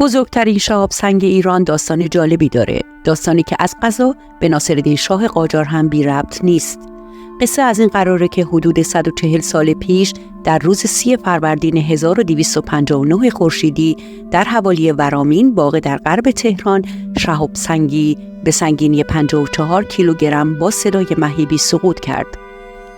بزرگترین شهاب سنگ ایران داستان جالبی داره. داستانی که از قضا به ناصرالدین شاه قاجار هم بی ربط نیست. قصه از این قراره که حدود 140 سال پیش در روز 30 فروردین 1259 خورشیدی در حوالی ورامین باغ در غرب تهران شهاب سنگی به سنگینی 54 کیلوگرم با صدای مهیبی سقوط کرد.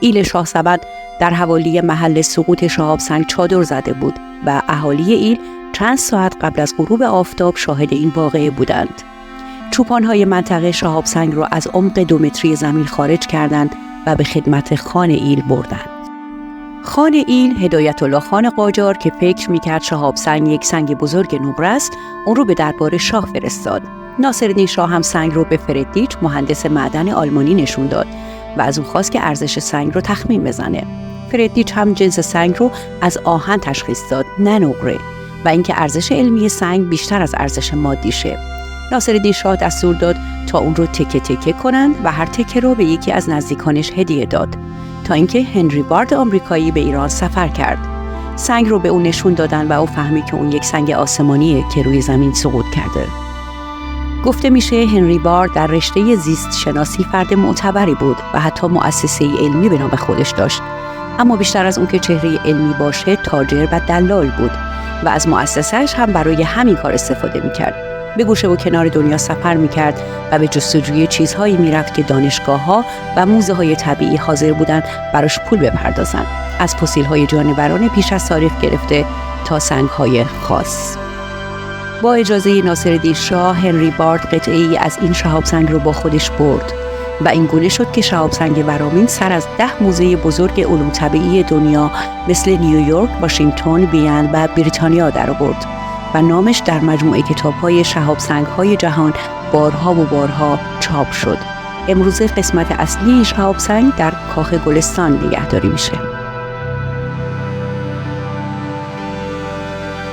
ایل شاهسبند در حوالی محل سقوط شهاب سنگ چادر زده بود و اهالی ایل چند ساعت قبل از غروب آفتاب شاهد این واقعه بودند. چوپان‌های منطقه شهاب سنگ را از عمق 2 متری زمین خارج کردند و به خدمت خان ایل بردند. خان ایل هدایت الله خان قاجار که فکر می‌کرد شهاب سنگ یک سنگ بزرگ نقره است، اون رو به دربار شاه فرستاد. ناصرالدین شاه هم سنگ رو به فردریچ مهندس معدن آلمانی نشون داد و از او خواست که ارزش سنگ رو تخمین بزنه. فردریچ هم جنس سنگ رو از آهن تشخیص داد، نه نقره، و اینکه ارزش علمی سنگ بیشتر از ارزش مادیشه. ناصرالدین شاه دستور داد تا اون رو تکه تکه کنند و هر تکه رو به یکی از نزدیکانش هدیه داد تا اینکه هنری وارد آمریکایی به ایران سفر کرد. سنگ رو به اون نشون دادن و او فهمید که اون یک سنگ آسمانیه که روی زمین سقوط کرده. گفته میشه هنری وارد در رشته زیست شناسی فرد معتبری بود و حتی مؤسسه علمی به نام خودش داشت، اما بیشتر از اون که چهره علمی باشه تاجر و دلال بود و از مؤسسه‌اش هم برای همین کار استفاده میکرد. به گوشه و کنار دنیا سفر میکرد و به جستجوی چیزهایی میرفت که دانشگاه‌ها و موزه‌های طبیعی حاضر بودند براش پول بپردازن، از فسیل‌های جانوران پیش از تاریخ گرفته تا سنگ‌های خاص. با اجازه ناصرالدین شاه، هنری وارد قطعه‌ای از این شهاب سنگ رو با خودش برد و این گونه شد که شهاب سنگ ورامین سر از 10 موزه بزرگ علوم طبیعی دنیا مثل نیویورک، واشنگتن، وین و بریتانیا درآورد و نامش در مجموعه کتاب‌های شهاب سنگ‌های جهان بارها و بارها چاپ شد. امروزه قسمت اصلی شهاب سنگ در کاخ گلستان نگهداری میشه.